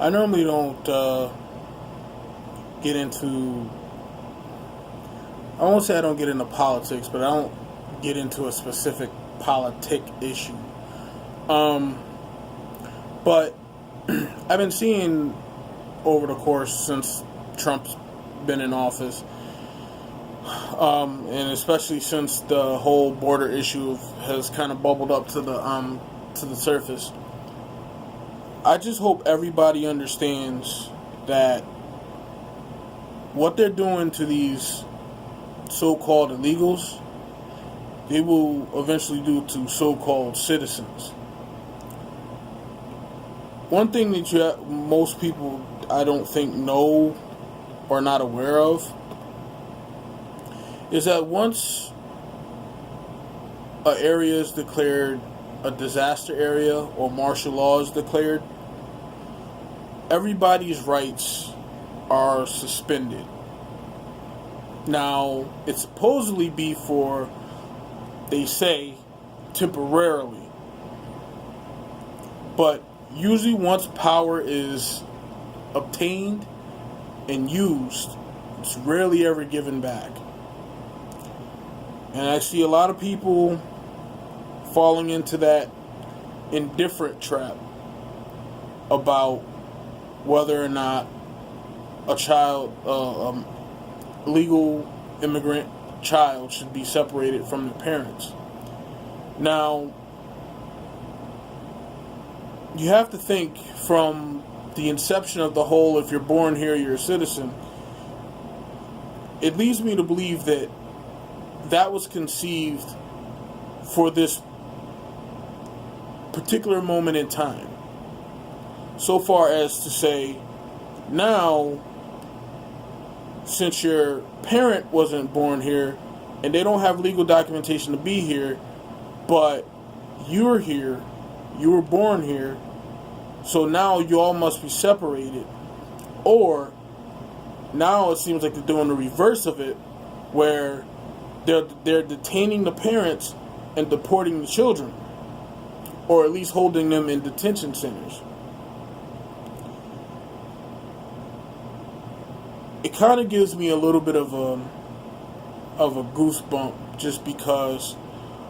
I normally don't get into, I won't say I don't get into politics, but I don't get into a specific politic issue. But I've been seeing over the course since Trump's been in office, and especially since the whole border issue has kind of bubbled up to the surface. I just hope everybody understands that what they're doing to these so-called illegals, they will eventually do to so-called citizens. One thing that most people, I don't think, know or not aware of is that once an area is declared a disaster area or martial law is declared, everybody's rights are suspended. Now, it's supposedly be for, they say, temporarily. But usually once power is obtained and used, it's rarely ever given back. And I see a lot of people falling into that indifferent trap about whether or not a child, legal immigrant child, should be separated from their parents. Now, you have to think from the inception of the whole, if you're born here, you're a citizen. It leads me to believe that that was conceived for this particular moment in time. So far as to say, now, since your parent wasn't born here and they don't have legal documentation to be here, but you're here, you were born here, so now you all must be separated. Or now it seems like they're doing the reverse of it, where they're detaining the parents and deporting the children, or at least holding them in detention centers. It kind of gives me a little bit of a goosebump, just because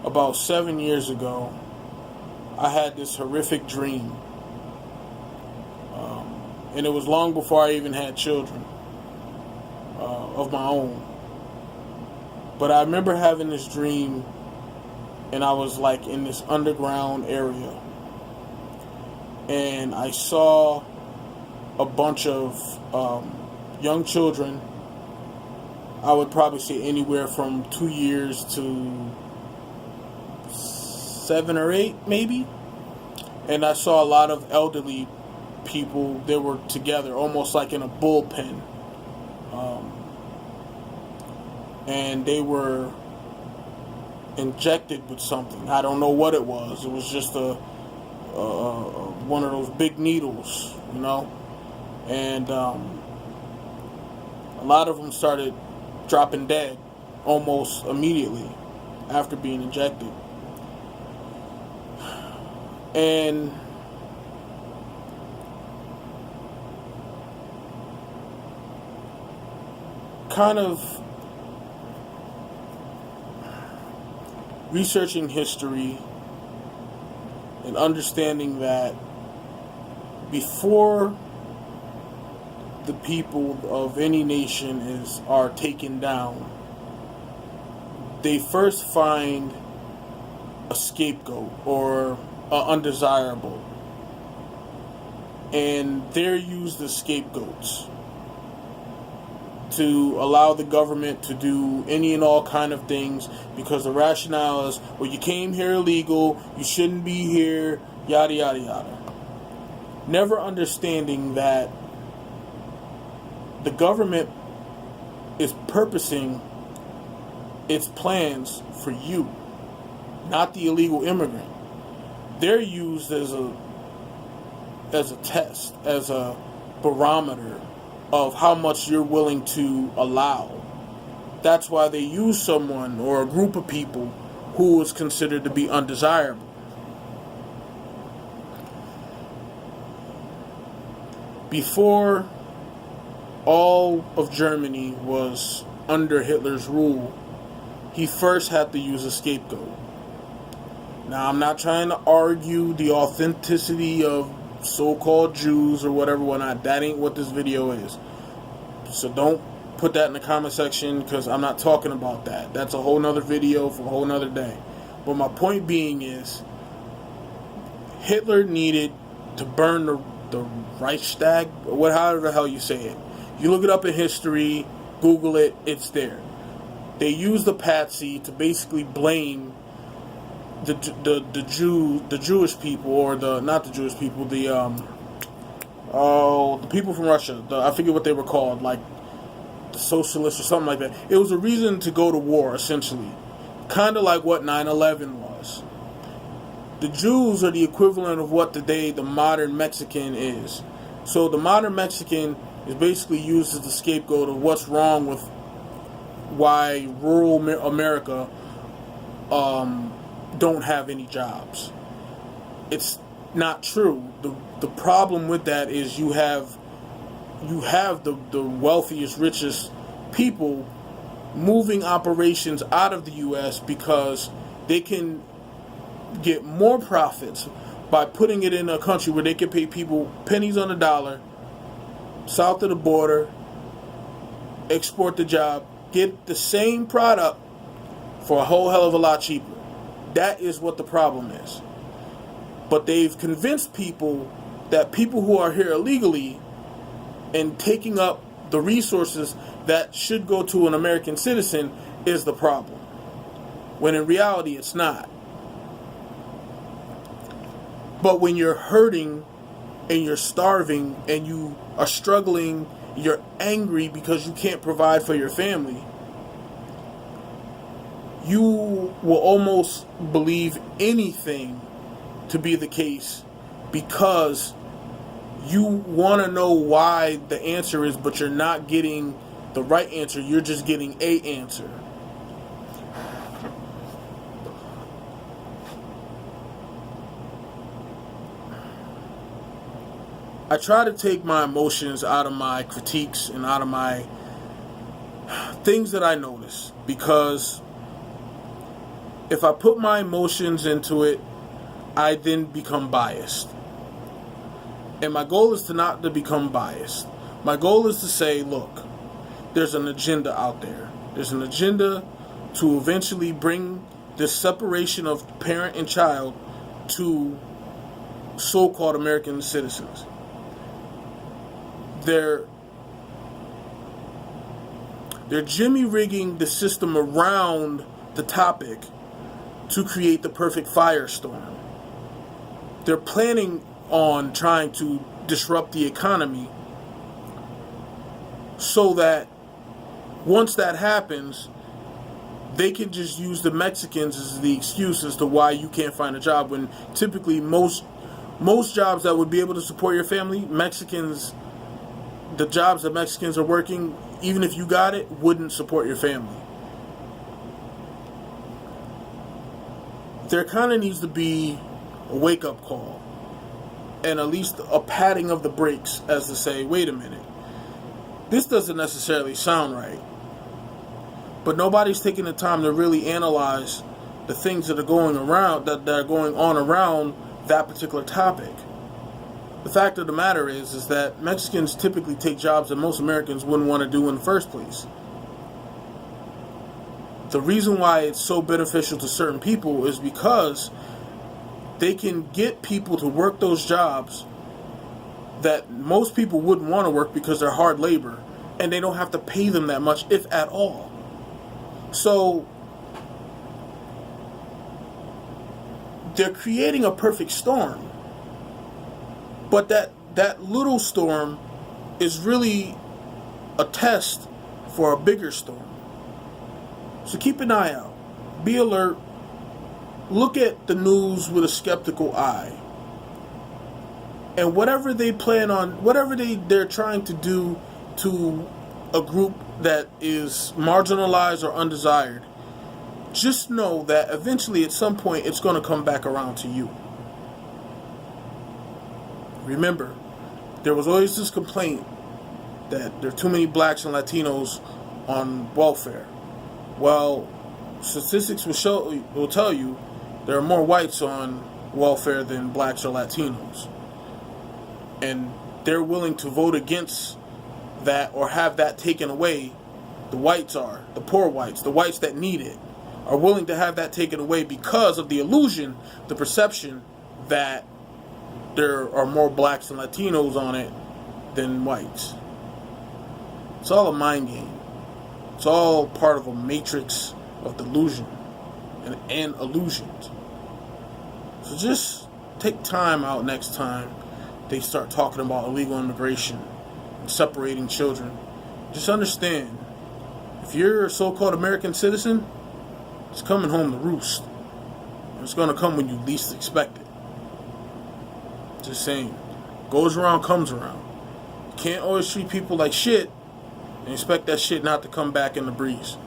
about 7 years ago I had this horrific dream, and it was long before I even had children of my own. But I remember having this dream, and I was like in this underground area, and I saw a bunch of young children. I would probably say anywhere from 2 years to 7 or 8, maybe. And I saw a lot of elderly people. They were together, almost like in a bullpen. And they were injected with something. I don't know what it was. It was just one of those big needles, you know. And a lot of them started dropping dead almost immediately after being injected. And kind of researching history and understanding that before the people of any nation are taken down, they first find a scapegoat or undesirable, and they're used as scapegoats to allow the government to do any and all kind of things, because the rationale is, well, you came here illegal, you shouldn't be here, yada yada yada. Never understanding that the government is purposing its plans for you, not the illegal immigrant. They're used as a test, as a barometer of how much you're willing to allow. That's why they use someone or a group of people who is considered to be undesirable. before all of Germany was under Hitler's rule, he first had to use a scapegoat. Now, I'm not trying to argue the authenticity of so-called Jews or whatever, whatnot. That ain't what this video is. So don't put that in the comment section, because I'm not talking about that. That's a whole nother video for a whole nother day. But my point being is, Hitler needed to burn the Reichstag, or however the hell you say it. You look it up in history, Google it, it's there. They used the patsy to basically blame the Jewish people, or not the Jewish people, the people from Russia. I forget what they were called, like the socialists or something like that. It was a reason to go to war, essentially, kind of like what 9/11 was. The Jews are the equivalent of what today the modern Mexican is. So the modern Mexican is basically used as the scapegoat of what's wrong with why rural America don't have any jobs. It's not true. The problem with that is you have the wealthiest, richest people moving operations out of the U.S. because they can get more profits by putting it in a country where they can pay people pennies on the dollar, south of the border, export the job, get the same product for a whole hell of a lot cheaper. That is what the problem is. But they've convinced people that people who are here illegally and taking up the resources that should go to an American citizen is the problem, when in reality it's not. But when you're hurting and you're starving and you are struggling, you're angry because you can't provide for your family, you will almost believe anything to be the case because you want to know why the answer is, but you're not getting the right answer. You're just getting a answer. I try to take my emotions out of my critiques and out of my things that I notice, because if I put my emotions into it, I then become biased. And my goal is not to become biased. My goal is to say, look, there's an agenda out there. There's an agenda to eventually bring this separation of parent and child to so-called American citizens. They're jimmy-rigging the system around the topic to create the perfect firestorm. They're planning on trying to disrupt the economy so that once that happens, they can just use the Mexicans as the excuse as to why you can't find a job, when typically most jobs that would be able to support your family, the jobs that Mexicans are working, even if you got it, wouldn't support your family. There kind of needs to be a wake-up call, and at least a patting of the brakes as to say, wait a minute, this doesn't necessarily sound right. But nobody's taking the time to really analyze the things that are going around, that are going on around that particular topic. The fact of the matter is that Mexicans typically take jobs that most Americans wouldn't want to do in the first place. The reason why it's so beneficial to certain people is because they can get people to work those jobs that most people wouldn't want to work because they're hard labor, and they don't have to pay them that much, if at all. So they're creating a perfect storm. But that little storm is really a test for a bigger storm. So keep an eye out. Be alert. Look at the news with a skeptical eye. And whatever they plan on, whatever they're trying to do to a group that is marginalized or undesired, just know that eventually at some point it's going to come back around to you. Remember, there was always this complaint that there are too many blacks and Latinos on welfare. Well, statistics will tell you there are more whites on welfare than blacks or Latinos. And they're willing to vote against that or have that taken away. The whites are, the poor whites, the whites that need it, are willing to have that taken away because of the illusion, the perception that there are more blacks and Latinos on it than whites. It's all a mind game. It's all part of a matrix of delusion and illusions. So just take time out next time they start talking about illegal immigration and separating children. Just understand, if you're a so-called American citizen, it's coming home to roost. And it's going to come when you least expect it. Just saying. Goes around, comes around. You can't always treat people like shit and expect that shit not to come back in the breeze.